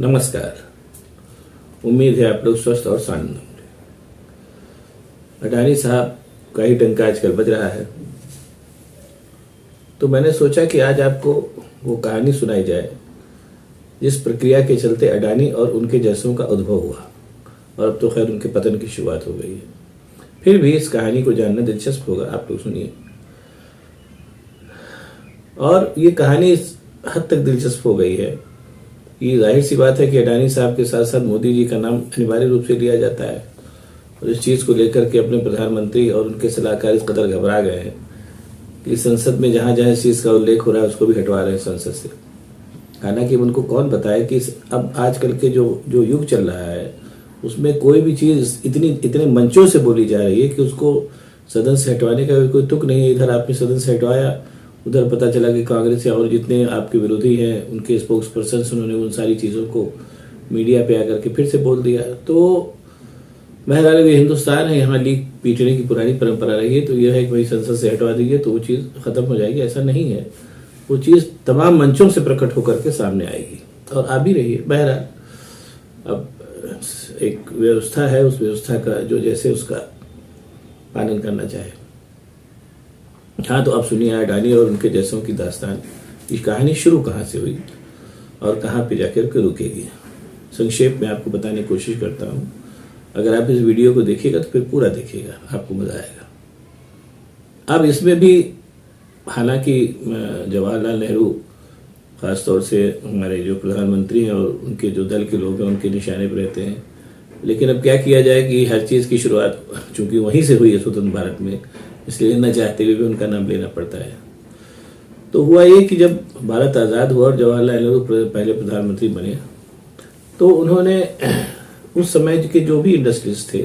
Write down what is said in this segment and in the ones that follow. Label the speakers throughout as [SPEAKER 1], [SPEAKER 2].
[SPEAKER 1] नमस्कार। उम्मीद है आप लोग स्वस्थ और शांत होंगे। अडानी साहब का ही डंका आजकल बज रहा है, तो मैंने सोचा कि आज आपको वो कहानी सुनाई जाए जिस प्रक्रिया के चलते अडानी और उनके जैसों का उद्भव हुआ, और अब तो खैर उनके पतन की शुरुआत हो गई है। फिर भी इस कहानी को जानना दिलचस्प होगा, आप लोग सुनिए। और ये कहानी इस हद तक दिलचस्प हो गई है, ये जाहिर सी बात है कि अडानी साहब के साथ साथ मोदी जी का नाम अनिवार्य रूप से लिया जाता है, और इस चीज़ को लेकर के अपने प्रधानमंत्री और उनके सलाहकार इस कदर घबरा गए हैं कि संसद में जहाँ जहाँ इस चीज़ का उल्लेख हो रहा है उसको भी हटवा रहे हैं संसद से। हालांकि उनको कौन बताए कि अब आजकल के जो युग चल रहा है उसमें कोई भी चीज़ इतने मंचों से बोली जा रही है कि उसको सदन से हटवाने का कोई तुक नहीं है। इधर आपने सदन से हटवाया, उधर पता चला कि कांग्रेस या और जितने आपके विरोधी हैं उनके स्पोक्स पर्सन उन्होंने उन सारी चीज़ों को मीडिया पे आकर के फिर से बोल दिया। तो बहरहाल ये हिंदुस्तान है, यहाँ लीक पीटने की पुरानी परंपरा रही है, तो यह है कि भाई संसद से हटवा दीजिए तो वो चीज़ ख़त्म हो जाएगी। ऐसा नहीं है, वो चीज़ तमाम मंचों से प्रकट होकर के सामने आएगी और आ भी रही है। बहरहाल अब एक व्यवस्था है, उस व्यवस्था का जो जैसे उसका पालन करना चाहे। हाँ, तो आप सुनिए अडानी और उनके जैसों की दास्तान। ये कहानी शुरू कहाँ से हुई और कहाँ पे जाकर के रुकेगी, संक्षेप में आपको बताने की कोशिश करता हूँ। अगर आप इस वीडियो को देखिएगा तो फिर पूरा देखिएगा, आपको मज़ा आएगा। अब इसमें भी हालांकि जवाहरलाल नेहरू ख़ासतौर से हमारे जो प्रधानमंत्री हैं और उनके जो दल के लोग हैं उनके निशाने पर रहते हैं, लेकिन अब क्या किया जाए कि हर चीज़ की शुरुआत चूँकि वहीं से हुई है स्वतंत्र भारत में, इसलिए न चाहते हुए भी उनका नाम लेना पड़ता है। तो हुआ ये कि जब भारत आज़ाद हुआ और जवाहरलाल नेहरू पहले प्रधानमंत्री बने, तो उन्होंने उस समय के जो भी इंडस्ट्रीज थे,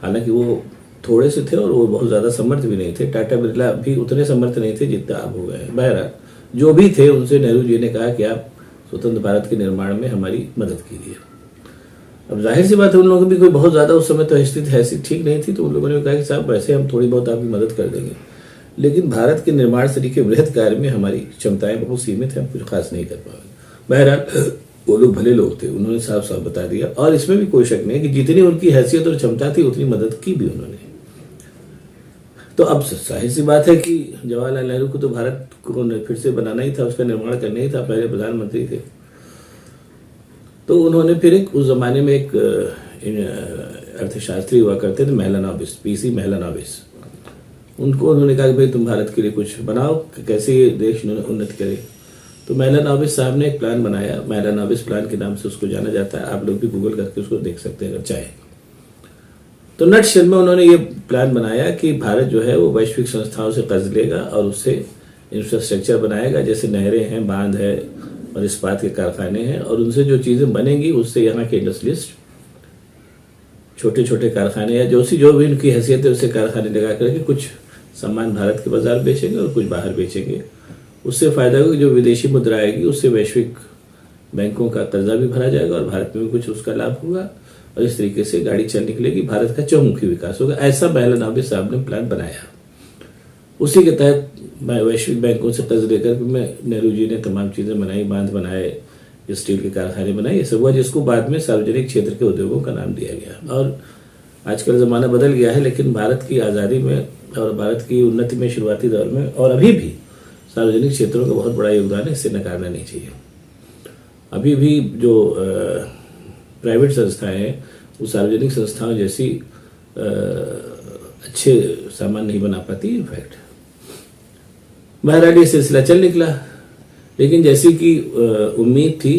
[SPEAKER 1] हालांकि वो थोड़े से थे और वो बहुत ज़्यादा समर्थ भी नहीं थे, टाटा बिरला भी उतने समर्थ नहीं थे जितना अब हो गए। बहरहाल जो भी थे उनसे नेहरू जी ने कहा कि आप स्वतंत्र भारत के निर्माण में हमारी मदद कीजिए। अब जाहिर सी बात है उन लोगों की भी कोई बहुत ज़्यादा उस समय तो हैसियत ठीक नहीं थी, तो उन लोगों ने कहा कि साहब वैसे हम थोड़ी बहुत आपकी मदद कर देंगे, लेकिन भारत के निर्माण से के वृहद कार्य में हमारी क्षमताएं बहुत सीमित हैं, हम कुछ खास नहीं कर पाएंगे। बहरहाल वो लोग भले लोग थे, उन्होंने साफ साफ बता दिया, और इसमें भी कोई शक नहीं कि जितनी उनकी हैसियत और क्षमता थी उतनी मदद की भी उन्होंने। तो अब जाहिर सी बात है कि जवाहरलाल नेहरू को तो भारत को फिर से बनाना ही था, उसका निर्माण करना ही था, पहले प्रधानमंत्री थे। तो उन्होंने फिर उस जमाने में एक अर्थशास्त्री हुआ करते थे महलानोबिस, पीसी महलानोबिस, उनको उन्होंने कहा कि भाई तुम भारत के लिए कुछ बनाओ कि कैसे ये देश उन्नति करे। तो महलानोबिस साहब ने एक प्लान बनाया, महलानोबिस प्लान के नाम से उसको जाना जाता है, आप लोग भी गूगल करके उसको देख सकते हैं अगर चाहे। तो नटशेल में उन्होंने ये प्लान बनाया कि भारत जो है वो वैश्विक संस्थाओं से कर्ज लेगा और उससे इंफ्रास्ट्रक्चर बनाएगा, जैसे नहरें हैं, बांध है और इस्पात के कारखाने हैं, और उनसे जो चीज़ें बनेंगी उससे यहाँ के इंडस्ट्रियलिस्ट छोटे छोटे कारखाने या जो भी उनकी हैसियत है उससे कारखाने लगा करके कुछ सामान भारत के बाजार बेचेंगे और कुछ बाहर बेचेंगे। उससे फ़ायदा होगा, जो विदेशी मुद्रा आएगी उससे वैश्विक बैंकों का कर्जा भी भरा जाएगा और भारत में भी कुछ उसका लाभ होगा, और इस तरीके से गाड़ी चल निकलेगी, भारत का चहुमुखी विकास होगा। ऐसा महलानोबिस साहब ने प्लान बनाया। उसी के तहत वैश्विक बैंकों से कर्ज लेकर नेहरू जी ने तमाम चीज़ें बनाई, बांध बनाए, स्टील के कारखाने बनाए, ये सब हुआ, जिसको बाद में सार्वजनिक क्षेत्र के उद्योगों का नाम दिया गया। और आजकल ज़माना बदल गया है, लेकिन भारत की आज़ादी में और भारत की उन्नति में शुरुआती दौर में और अभी भी सार्वजनिक क्षेत्रों का बहुत बड़ा योगदान है, इससे नकारना नहीं चाहिए। अभी भी जो प्राइवेट संस्थाएं हैं वो सार्वजनिक संस्थाओं जैसी अच्छे सामान नहीं बना पाती। इनफैक्ट बहरहाल ये सिलसिला चल निकला, लेकिन जैसी कि उम्मीद थी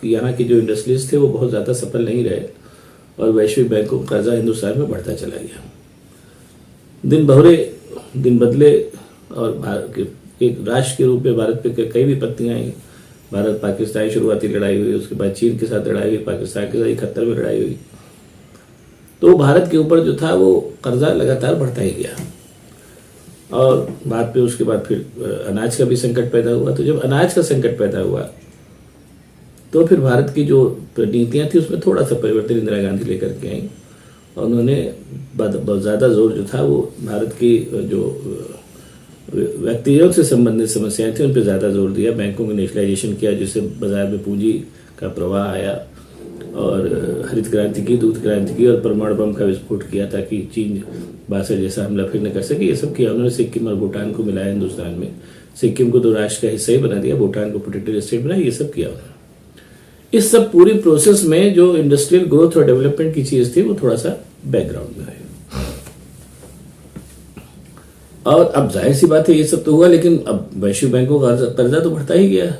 [SPEAKER 1] कि यहाँ के जो इंडस्ट्रीज थे वो बहुत ज़्यादा सफल नहीं रहे और वैश्विक बैंकों का कर्जा हिंदुस्तान में बढ़ता चला गया। दिन बहुरे दिन बदले और एक राष्ट्र के रूप में भारत पे कई विपत्तियां आई। भारत पाकिस्तान शुरुआती लड़ाई हुई, उसके बाद चीन के साथ लड़ाई हुई, पाकिस्तान के साथ 71 में लड़ाई हुई। तो भारत के ऊपर जो था वो कर्जा लगातार बढ़ता ही गया, और बाद पे उसके बाद फिर अनाज का भी संकट पैदा हुआ। तो जब अनाज का संकट पैदा हुआ तो फिर भारत की जो नीतियां थी उसमें थोड़ा सा परिवर्तन इंदिरा गांधी लेकर के आई, और उन्होंने बहुत ज़्यादा जोर जो था वो भारत की जो व्यक्तियों से संबंधित समस्याएं थी उन पर ज़्यादा जोर दिया। बैंकों को नेशनलाइजेशन किया, जिससे बाजार में पूंजी का प्रवाह आया और हरित क्रांति की, दूध क्रांति की और परमाणु बम का विस्फोट किया ताकि चीन 62 जैसा हमला फिर न कर सके। ये सब किया उन्होंने। सिक्किम और भूटान को मिलाया हिंदुस्तान में, सिक्किम को 2 राष्ट्र का हिस्सा ही बना दिया, भूटान को प्रोटेक्टेड स्टेट बनाया, ये सब किया उन्होंने। इस सब पूरी प्रोसेस में जो इंडस्ट्रियल ग्रोथ और डेवलपमेंट की चीज थी वो थोड़ा सा बैकग्राउंड में है। और अब जाहिर सी बात है ये सब तो हुआ, लेकिन अब वैश्विक बैंकों का कर्जा तो बढ़ता ही गया।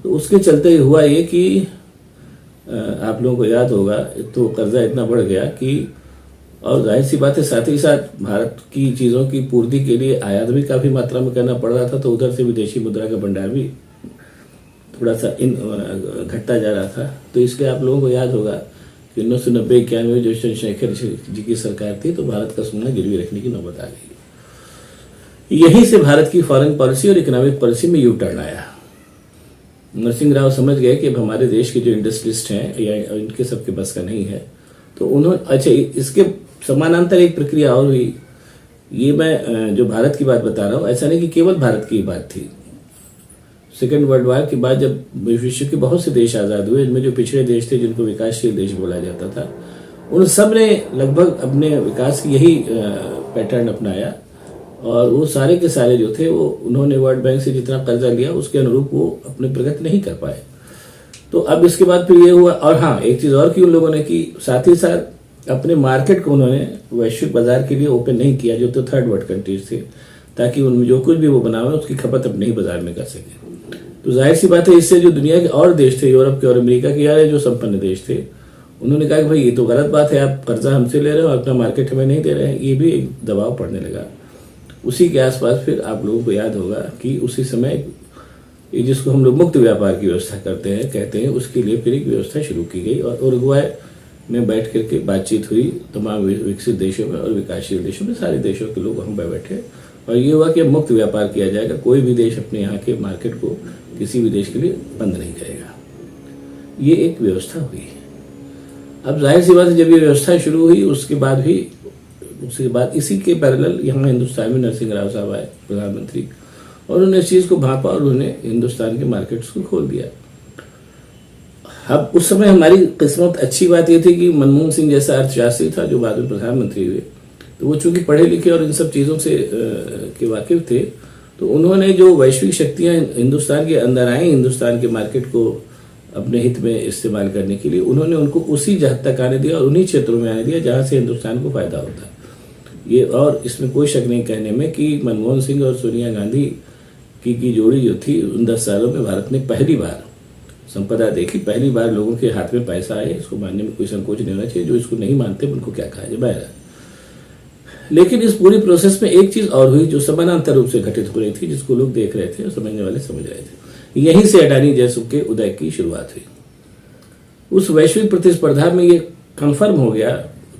[SPEAKER 1] तो उसके चलते हुआ ये कि आप लोगों को याद होगा तो कर्जा इतना बढ़ गया कि, और जाहिर सी बात है साथ ही साथ भारत की चीज़ों की पूर्ति के लिए आयात भी काफ़ी मात्रा में करना पड़ रहा था, तो उधर से विदेशी मुद्रा का भंडार भी थोड़ा सा घटता जा रहा था। तो इसलिए आप लोगों को याद होगा कि 1990-91 में जो चंद्रशेखर जी की सरकार थी तो भारत का सोना गिरवी रखने की नौबत आ गई। यहीं से भारत की फॉरेन पॉलिसी और इकोनॉमिक पॉलिसी में यू टर्न आया। नरसिंह राव समझ गए कि अब हमारे देश के जो इंडस्ट्रियलिस्ट हैं या इनके सबके बस का नहीं है, तो उन्होंने अच्छा इसके समानांतर एक प्रक्रिया और हुई। ये मैं जो भारत की बात बता रहा हूँ, ऐसा नहीं कि केवल भारत की बात थी। सेकेंड वर्ल्ड वॉर के बाद जब विश्व के बहुत से देश आज़ाद हुए, इनमें जो पिछड़े देश थे जिनको विकासशील देश बोला जाता था, उन सब ने लगभग अपने विकास की यही पैटर्न अपनाया और वो सारे के सारे जो थे वो उन्होंने वर्ल्ड बैंक से जितना कर्जा लिया उसके अनुरूप वो अपने प्रगति नहीं कर पाए। तो अब इसके बाद फिर ये हुआ। और हाँ, एक चीज़ और की उन लोगों ने की, साथ ही साथ अपने मार्केट को उन्होंने वैश्विक बाजार के लिए ओपन नहीं किया, जो तो थर्ड वर्ल्ड कंट्रीज थे, ताकि उनमें जो कुछ भी वो बनावे उसकी खपत अपने ही बाजार में कर सके। तो जाहिर सी बात है इससे जो दुनिया के और देश थे, यूरोप के और अमेरिका के यार जो संपन्न देश थे, उन्होंने कहा कि भाई ये तो गलत बात है, आप कर्जा हमसे ले रहे हो, अपना मार्केट हमें नहीं दे रहे हैं। ये भी एक दबाव पड़ने लगा। उसी के आसपास फिर आप लोगों को याद होगा कि उसी समय ये जिसको हम लोग मुक्त व्यापार की व्यवस्था कहते हैं, उसके लिए फिर एक व्यवस्था शुरू की गई और उरुग्वे में बैठ करके बातचीत हुई तमाम विकसित देशों में और विकासशील देशों में। सारे देशों के लोग वहाँ बैठे और ये हुआ कि मुक्त व्यापार किया जाएगा, कोई भी देश अपने यहाँ के मार्केट को किसी भी देश के लिए बंद नहीं करेगा। ये एक व्यवस्था हुई। अब जाहिर सी बात है जब ये व्यवस्था शुरू हुई उसके बाद इसी के पैरेलल यहाँ हिंदुस्तान में नरसिंह राव साहब आए प्रधानमंत्री, और उन्होंने इस चीज़ को भांपा और उन्होंने हिंदुस्तान के मार्केट्स को खोल दिया। अब उस समय हमारी किस्मत अच्छी बात ये थी कि मनमोहन सिंह जैसा अर्थशास्त्री था जो बाद में प्रधानमंत्री हुए, तो वो चूंकि पढ़े लिखे और इन सब चीज़ों से के वाकिफ थे, तो उन्होंने जो वैश्विक शक्तियाँ हिंदुस्तान के अंदर आई, हिंदुस्तान के मार्केट को अपने हित में इस्तेमाल करने के लिए, उन्होंने उनको उसी जहत तक आने दिया और उन्हीं क्षेत्रों में आने दिया जहाँ से हिंदुस्तान को फायदा होता है। ये और इसमें कोई शक नहीं कहने में कि मनमोहन सिंह और सोनिया गांधी की जोड़ी जो थी, उन 10 सालों में भारत ने पहली बार संपदा देखी, पहली बार लोगों के हाथ में पैसा आए। इसको मानने में कोई संकोच नहीं होना चाहिए। जो इसको नहीं मानते उनको क्या कहा जाए, बहर। लेकिन इस पूरी प्रोसेस में एक चीज और हुई जो समानांतर रूप से घटित हो रही थी, जिसको लोग देख रहे थे और समझने वाले समझ रहे थे। यहीं से अडानी जैसुख के उदय की शुरुआत हुई। उस वैश्विक प्रतिस्पर्धा में ये कन्फर्म हो गया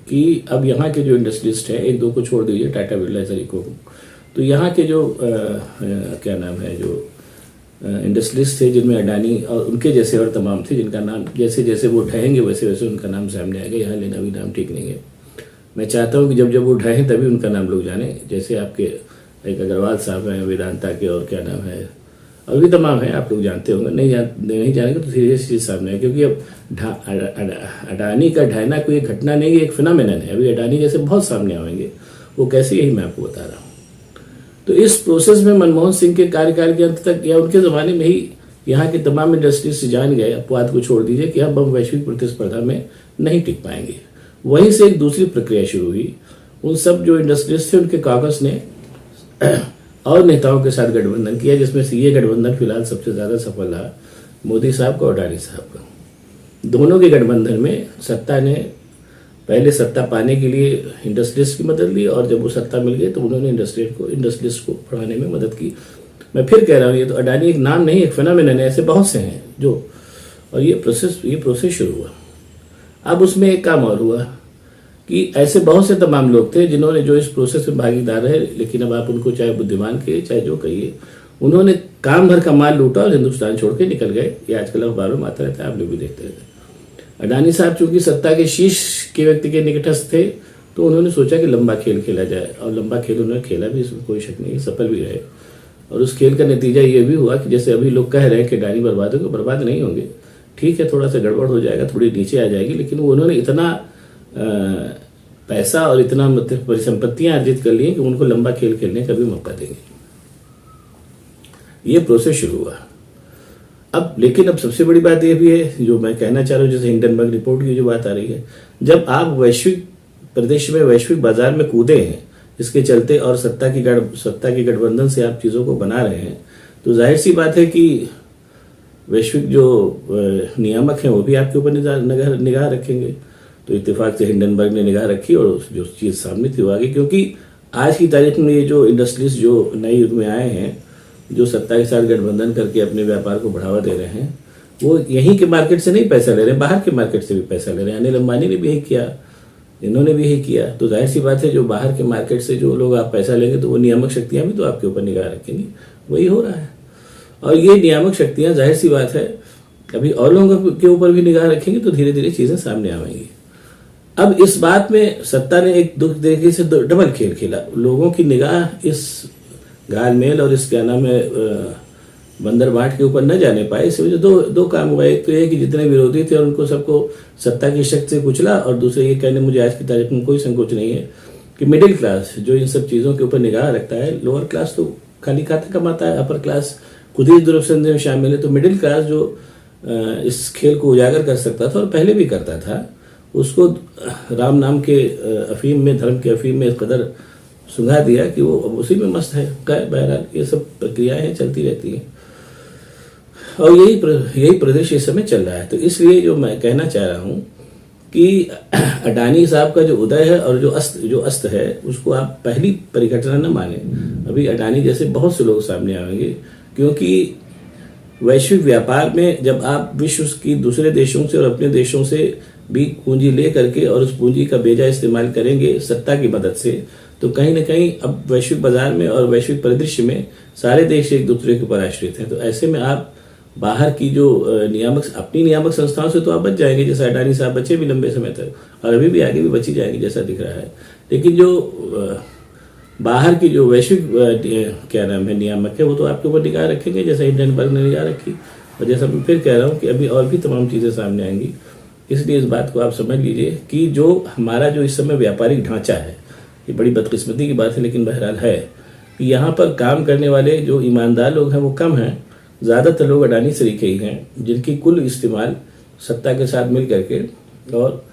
[SPEAKER 1] कि अब यहाँ के जो इंडस्ट्रियलिस्ट हैं, एक दो को छोड़ दीजिए, टाटा बिरला तरीकों को, तो यहाँ के जो क्या नाम है, जो इंडस्ट्रियलिस्ट थे जिनमें अडानी और उनके जैसे और तमाम थे, जिनका नाम जैसे जैसे वो उठाएंगे वैसे वैसे उनका नाम सामने आएगा। यहाँ लेना भी नाम ठीक नहीं है। मैं चाहता हूँ कि जब वो उठाएं तभी उनका नाम लोग जाने। जैसे आपके एक अग्रवाल साहब हैं वेदांता के, और क्या नाम है, और भी तमाम है, आप लोग जानते होंगे। नहीं जानेंगे तो सीरियस चीज़ सामने है, क्योंकि अब अडानी का ढहना कोई घटना नहीं है, एक फिनोमेनन है। अभी अडानी जैसे बहुत सामने आएंगे, वो कैसे, यही मैं आपको बता रहा हूँ। तो इस प्रोसेस में मनमोहन सिंह के कार्यकाल के अंत तक या उनके ज़माने में ही यहाँ के तमाम इंडस्ट्रीज से जान गए, अपवाद को छोड़ दीजिए, कि अब हम वैश्विक प्रतिस्पर्धा में नहीं टिक पाएंगे। वहीं से एक दूसरी प्रक्रिया शुरू हुई। उन सब जो इंडस्ट्रीज थे उनके कांग्रेस ने और नेताओं के साथ गठबंधन किया, जिसमें से ये गठबंधन फिलहाल सबसे ज़्यादा सफल रहा मोदी साहब का और अडानी साहब का। दोनों के गठबंधन में सत्ता ने पहले सत्ता पाने के लिए इंडस्ट्रियलिस्ट की मदद ली, और जब वो सत्ता मिल गई तो उन्होंने इंडस्ट्रियलिस्ट को बढ़ाने में मदद की। मैं फिर कह रहा हूँ, ये तो अडानी एक नाम नहीं, एक फिनोमेनन है। ऐसे बहुत से हैं जो, और ये प्रोसेस शुरू हुआ। अब उसमें एक काम और हुआ कि ऐसे बहुत से तमाम लोग थे जिन्होंने जो इस प्रोसेस में भागीदार रहे, लेकिन अब आप उनको चाहे बुद्धिमान कहिए चाहे जो कहिए, उन्होंने काम भर का माल लूटा और हिंदुस्तान छोड़ के निकल गए। ये आजकल अखबारों में आता रहता है, आप लोग भी देखते रहते हैं। अडानी साहब चूंकि सत्ता के शीर्ष के व्यक्ति के निकटस्थ थे, तो उन्होंने सोचा कि लंबा खेल खेला जाए, और लंबा खेल उन्होंने खेला भी, इसमें कोई शक नहीं, सफल भी रहे। और उस खेल का नतीजा ये भी हुआ कि जैसे अभी लोग कह रहे हैं कि अडानी बर्बाद होंगे, बर्बाद नहीं होंगे। ठीक है, थोड़ा सा गड़बड़ हो जाएगा, थोड़ी नीचे आ जाएगी, लेकिन वो उन्होंने इतना पैसा और इतना मतलब परिसंपत्तियां अर्जित कर ली कि उनको लंबा खेल खेलने का भी मौका देंगे। ये प्रोसेस शुरू हुआ। अब लेकिन अब सबसे बड़ी बात यह भी है जो मैं कहना चाह रहा हूँ, जैसे हिंडनबर्ग रिपोर्ट की जो बात आ रही है, जब आप वैश्विक प्रदेश में वैश्विक बाजार में कूदे हैं, इसके चलते और सत्ता की गठबंधन से आप चीजों को बना रहे हैं, तो जाहिर सी बात है कि वैश्विक जो नियामक हैं वो भी आपके ऊपर निगाह रखेंगे। तो इत्तेफाक से हिंडनबर्ग ने निगाह रखी और जो चीज सामने थी वो आ गई, क्योंकि आज की तारीख में ये जो इंडस्ट्रीज जो नए युग में आए हैं, जो सत्ता के साथ गठबंधन करके अपने व्यापार को बढ़ावा दे रहे हैं, वो यहीं के मार्केट से नहीं पैसा ले रहे हैं, बाहर के मार्केट से भी पैसा ले रहे हैं। अनिल अंबानी ने भी यही किया, इन्होंने भी यही किया। तो जाहिर सी बात है जो बाहर के मार्केट से जो लोग आप पैसा लेंगे तो वो नियामक शक्तियां भी तो आपके ऊपर निगाह रखेंगी। वही हो रहा है। और ये नियामक शक्तियां जाहिर सी बात है अभी और लोगों के ऊपर भी निगाह रखेंगी तो धीरे धीरे चीजें सामने आएंगी। अब इस बात में सत्ता ने एक दुख तरीके से डबल खेल खेला। लोगों की निगाह इस घालमेल और इस क्या नाम है बंदर बाट के ऊपर न जाने पाए, इस वजह दो काम हुआ। एक तो ये कि जितने विरोधी थे उनको सबको सत्ता की शक्ति से कुचला, और दूसरे ये कहने मुझे आज की तारीख में कोई संकोच नहीं है कि मिडिल क्लास जो इन सब चीजों के ऊपर निगाह रखता है, लोअर क्लास तो खाली खाता कमाता है, अपर क्लास खुद ही दुर्व्यसनों में शामिल है, तो मिडिल क्लास जो इस खेल को उजागर कर सकता था और पहले भी करता था, उसको राम नाम के अफीम में, धर्म के अफीम में इस कदर सुंघा दिया कि वो उसी में मस्त है। बहरहाल ये सब प्रक्रियाएं चलती रहती हैं और यही प्रदेश इस समय चल रहा है। तो इसलिए जो मैं कहना चाह रहा हूं कि अडानी साहब का जो उदय है और जो अस्त है, उसको आप पहली परिघटना न माने। अभी अडानी जैसे बहुत से लोग सामने आएंगे, क्योंकि वैश्विक व्यापार में जब आप विश्व की दूसरे देशों से और अपने देशों से भी पूंजी ले करके और उस पूंजी का बेजा इस्तेमाल करेंगे सत्ता की मदद से, तो कहीं ना कहीं अब वैश्विक बाजार में और वैश्विक परिदृश्य में सारे देश एक दूसरे के ऊपर आश्रित हैं। तो ऐसे में आप बाहर की जो अपनी नियामक संस्थाओं से तो आप बच जाएंगे, जैसे अडानी साहब बचे भी लंबे समय तक और अभी भी आगे भी बची जाएंगे जैसा दिख रहा है। लेकिन जो बाहर की जो वैश्विक क्या नाम है नियामक है, वो तो आपके ऊपर निगाह रखेंगे, जैसा हिंडनबर्ग ने निगाह रखी। और जैसा मैं फिर कह रहा हूँ कि अभी और भी तमाम चीजें सामने आएंगी। इसलिए इस बात को आप समझ लीजिए कि जो हमारा जो इस समय व्यापारिक ढांचा है, ये बड़ी बदकिस्मती की बात है लेकिन बहरहाल है कि यहाँ पर काम करने वाले जो ईमानदार लोग हैं वो कम हैं। ज्यादातर लोग अडानी तरीके ही हैं, जिनकी कुल इस्तेमाल सत्ता के साथ मिल करके और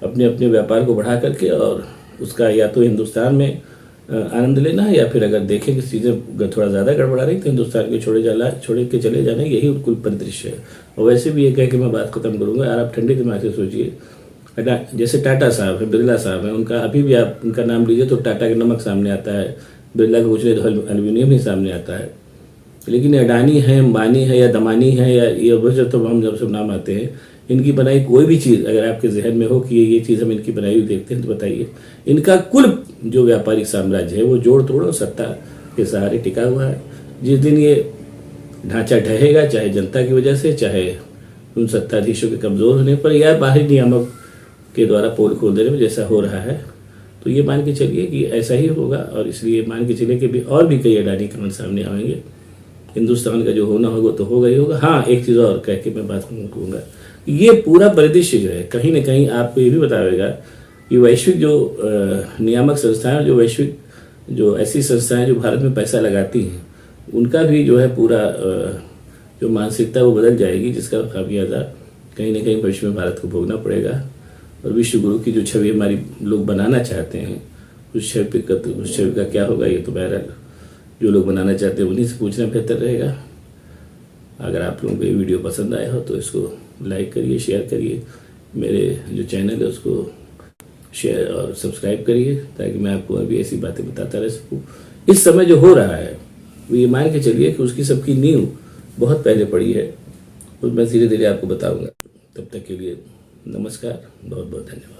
[SPEAKER 1] अपने अपने व्यापार को बढ़ा करके और उसका या तो हिंदुस्तान में आनंद लेना है, या फिर अगर देखें कि चीजें थोड़ा ज्यादा गड़बड़ा रही तो हिंदुस्तान के छोड़ के चले जाना, यही कुल परिदृश्य है। और वैसे भी ये कह के मैं बात खत्म करूंगा यार, आप ठंडे दिमाग से सोचिए। जैसे टाटा साहब है, बिरला साहब है, उनका अभी भी आप उनका नाम लीजिए तो टाटा का नमक सामने आता है, बिरला का कुछ नहीं तो एल्यूमिनियम ही सामने आता है। लेकिन अडानी है, अंबानी है या दमानी है या ये वजह तो हम जब सब नाम आते हैं, इनकी बनाई कोई भी चीज अगर आपके जहन में हो कि ये चीज हम इनकी बनाई हुई देखते हैं तो बताइए। इनका कुल जो व्यापारिक साम्राज्य है वो जोड़ तोड़ और सत्ता के सहारे टिका हुआ है। जिस दिन ये ढांचा ढहेगा, चाहे जनता की वजह से, चाहे उन सत्ताधीशों के कमजोर होने पर या बाहरी नियामक के द्वारा पोल खोल देने में जैसा हो रहा है, तो ये मान के चलिए कि ऐसा ही होगा। और इसलिए मान के चलिए कि भी और भी कई अडानी कांड सामने आएंगे। हिंदुस्तान का जो होना होगा तो होगा ही होगा। हाँ, एक चीज और कह के मैं बात कहूंगा, ये पूरा परिदृश्य जो है कहीं ना कहीं आपको ये भी बताएगा कि वैश्विक जो नियामक संस्थाएं, जो वैश्विक जो ऐसी संस्थाएं जो भारत में पैसा लगाती हैं, उनका भी जो है पूरा जो मानसिकता वो बदल जाएगी, जिसका खामियाजा कहीं ना कहीं भविष्य में भारत को भोगना पड़ेगा। और विश्व गुरु की जो छवि हमारी लोग बनाना चाहते हैं, उस छवि का क्या होगा, ये तो बहरहाल जो लोग बनाना चाहते हैं उन्हीं से पूछना बेहतर रहेगा। अगर आप लोगों को ये वीडियो पसंद आया हो तो इसको लाइक करिए, शेयर करिए, मेरे जो चैनल है उसको शेयर और सब्सक्राइब करिए, ताकि मैं आपको अभी ऐसी बातें बताता रह सकूं। इस समय जो हो रहा है वो ये मान के चलिए कि उसकी सबकी नींव बहुत पहले पड़ी है, और मैं धीरे धीरे आपको बताऊंगा। तब तक के लिए नमस्कार, बहुत बहुत धन्यवाद।